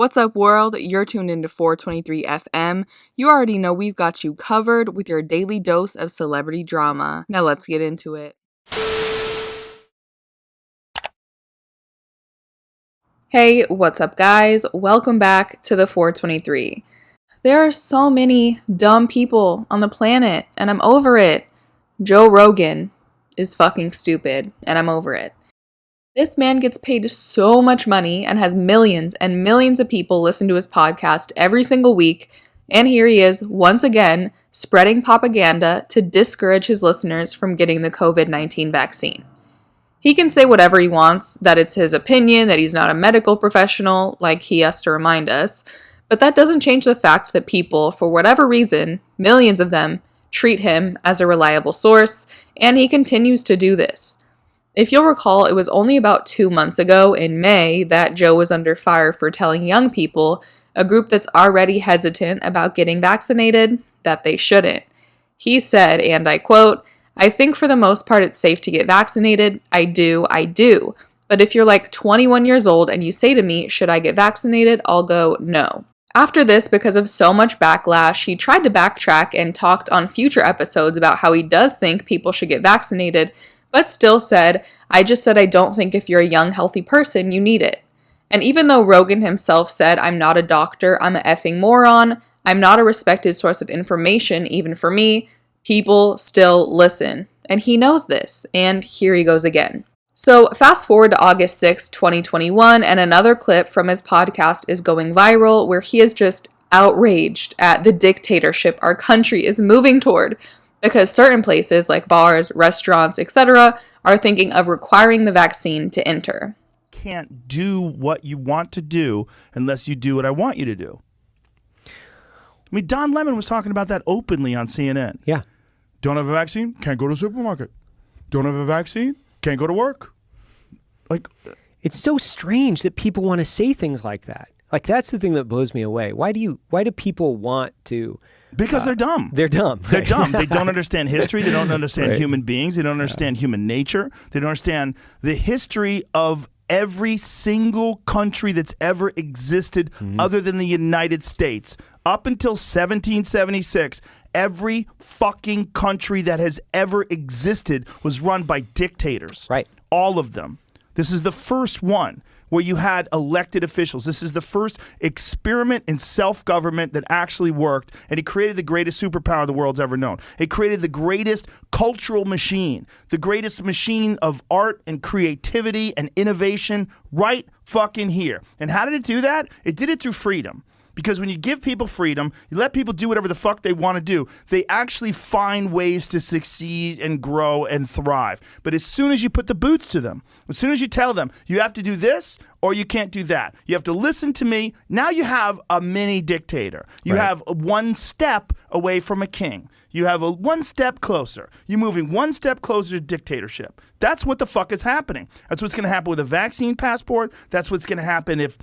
What's up, world? You're tuned into 423 FM. You already know we've got you covered with your daily dose of celebrity drama. Now let's get into it. Hey, what's up, guys? Welcome back to the 423. There are so many dumb people on the planet, and I'm over it. Joe Rogan is fucking stupid, and I'm over it. This man gets paid so much money and has millions and millions of people listen to his podcast every single week, and here he is, once again, spreading propaganda to discourage his listeners from getting the COVID-19 vaccine. He can say whatever he wants, that it's his opinion, that he's not a medical professional, like he has to remind us, but that doesn't change the fact that people, for whatever reason, millions of them, treat him as a reliable source, and he continues to do this. If you'll recall, it was only about 2 months ago in May that Joe was under fire for telling young people, a group that's already hesitant about getting vaccinated, that they shouldn't. He said, and I quote, "I think for the most part it's safe to get vaccinated. I do. But if you're like 21 years old and you say to me, should I get vaccinated? I'll go, no." After this, because of so much backlash, he tried to backtrack and talked on future episodes about how he does think people should get vaccinated, but still said, "I just said I don't think if you're a young, healthy person, you need it." And even though Rogan himself said, "I'm not a doctor, I'm an effing moron, I'm not a respected source of information, even for me," people still listen. And he knows this, and here he goes again. So fast forward to August 6, 2021, and another clip from his podcast is going viral where he is just outraged at the dictatorship our country is moving toward, because certain places like bars, restaurants, etc. are thinking of requiring the vaccine to enter. Can't do what you want to do unless you do what I want you to do. I mean, Don Lemon was talking about that openly on CNN. Yeah. Don't have a vaccine? Can't go to the supermarket. Don't have a vaccine? Can't go to work. Like, it's so strange that people want to say things like that. Like, that's the thing that blows me away. Why do people want to... Because they're dumb. They're dumb. Right? They're dumb. They don't understand history. They don't understand right. human beings. They don't understand human nature. They don't understand the history of every single country that's ever existed other than the United States. Up until 1776, every fucking country that has ever existed was run by dictators. Right. All of them. This is the first one where you had elected officials. This is the first experiment in self-government that actually worked, and it created the greatest superpower the world's ever known. It created the greatest cultural machine, the greatest machine of art and creativity and innovation right fucking here. And how did it do that? It did it through freedom. Because when you give people freedom, you let people do whatever the fuck they want to do, they actually find ways to succeed and grow and thrive. But as soon as you put the boots to them, as soon as you tell them, you have to do this or you can't do that, you have to listen to me, now you have a mini dictator. You have one step away from a king. You have a one step closer. You're moving one step closer to dictatorship. That's what the fuck is happening. That's what's going to happen with a vaccine passport. That's what's going to happen if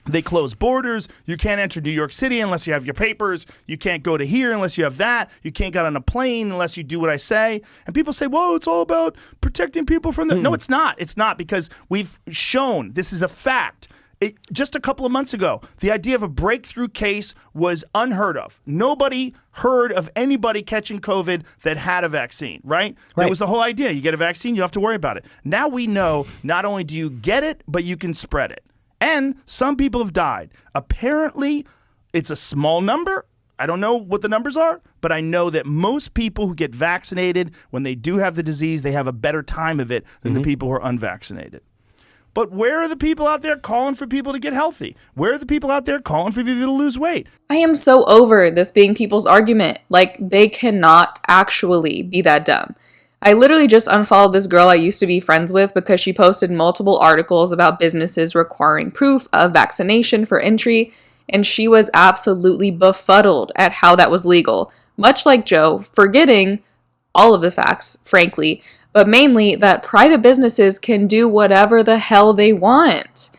they close borders. You can't enter New York City unless you have your papers. You can't go to here unless you have that. You can't get on a plane unless you do what I say. And people say, well, it's all about protecting people from the... No, it's not. It's not, because we've shown this is a fact. Just a couple of months ago, the idea of a breakthrough case was unheard of. Nobody heard of anybody catching COVID that had a vaccine, right? That was the whole idea. You get a vaccine, you don't have to worry about it. Now we know not only do you get it, but you can spread it. And some people have died. Apparently, it's a small number. I don't know what the numbers are, but I know that most people who get vaccinated, when they do have the disease, they have a better time of it than the people who are unvaccinated. But where are the people out there calling for people to get healthy? Where are the people out there calling for people to lose weight? I am so over this being people's argument. Like, they cannot actually be that dumb. I literally just unfollowed this girl I used to be friends with because she posted multiple articles about businesses requiring proof of vaccination for entry, and she was absolutely befuddled at how that was legal. Much like Joe, forgetting all of the facts, frankly, but mainly that private businesses can do whatever the hell they want.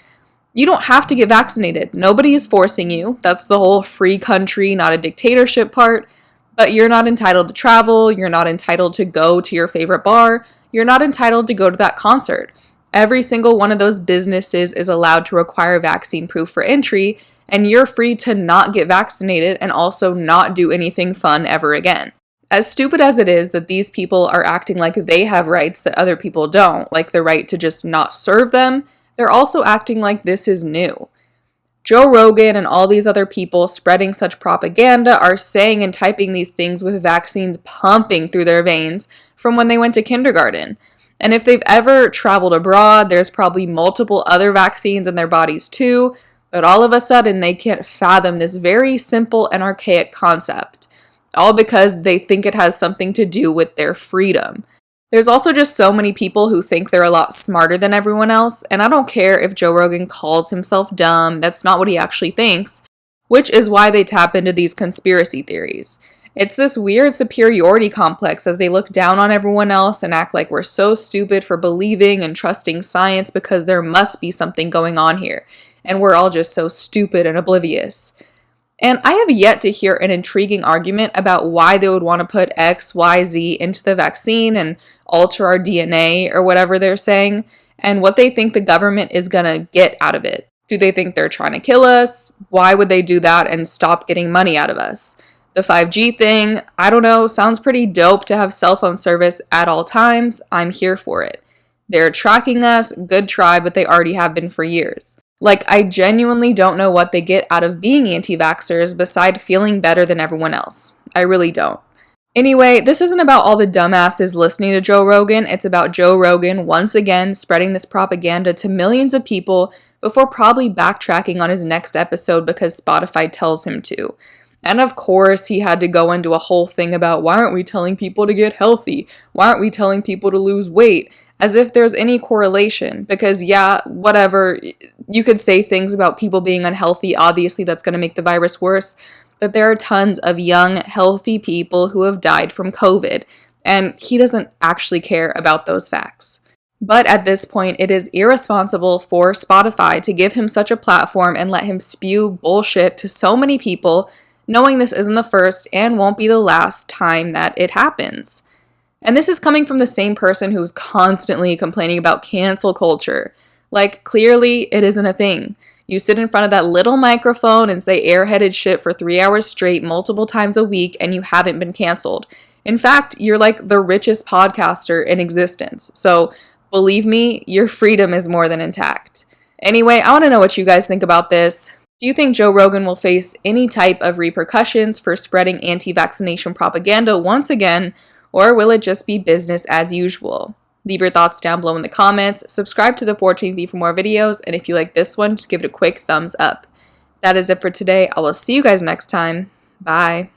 You don't have to get vaccinated. Nobody is forcing you. That's the whole free country, not a dictatorship part. But you're not entitled to travel, you're not entitled to go to your favorite bar, you're not entitled to go to that concert. Every single one of those businesses is allowed to require vaccine proof for entry, and you're free to not get vaccinated and also not do anything fun ever again. As stupid as it is that these people are acting like they have rights that other people don't, like the right to just not serve them, they're also acting like this is new. Joe Rogan and all these other people spreading such propaganda are saying and typing these things with vaccines pumping through their veins from when they went to kindergarten. And if they've ever traveled abroad, there's probably multiple other vaccines in their bodies too, but all of a sudden they can't fathom this very simple and archaic concept, all because they think it has something to do with their freedom. There's also just so many people who think they're a lot smarter than everyone else, and I don't care if Joe Rogan calls himself dumb, that's not what he actually thinks, which is why they tap into these conspiracy theories. It's this weird superiority complex as they look down on everyone else and act like we're so stupid for believing and trusting science because there must be something going on here, and we're all just so stupid and oblivious. And I have yet to hear an intriguing argument about why they would want to put X, Y, Z into the vaccine and alter our DNA or whatever they're saying, and what they think the government is going to get out of it. Do they think they're trying to kill us? Why would they do that and stop getting money out of us? The 5G thing, I don't know, sounds pretty dope to have cell phone service at all times. I'm here for it. They're tracking us, good try, but they already have been for years. Like, I genuinely don't know what they get out of being anti-vaxxers beside feeling better than everyone else. I really don't. Anyway, this isn't about all the dumbasses listening to Joe Rogan. It's about Joe Rogan once again spreading this propaganda to millions of people before probably backtracking on his next episode because Spotify tells him to. And of course, he had to go into a whole thing about why aren't we telling people to get healthy? Why aren't we telling people to lose weight? As if there's any correlation. Because yeah, whatever, you could say things about people being unhealthy. Obviously, that's going to make the virus worse. But there are tons of young, healthy people who have died from COVID. And he doesn't actually care about those facts. But at this point, it is irresponsible for Spotify to give him such a platform and let him spew bullshit to so many people, knowing this isn't the first and won't be the last time that it happens. And this is coming from the same person who's constantly complaining about cancel culture. Like, clearly, it isn't a thing. You sit in front of that little microphone and say airheaded shit for 3 hours straight multiple times a week and you haven't been canceled. In fact, you're like the richest podcaster in existence. So, believe me, your freedom is more than intact. Anyway, I want to know what you guys think about this. Do you think Joe Rogan will face any type of repercussions for spreading anti-vaccination propaganda once again, or will it just be business as usual? Leave your thoughts down below in the comments, subscribe to the 14th for more videos, and if you like this one, just give it a quick thumbs up. That is it for today. I will see you guys next time. Bye.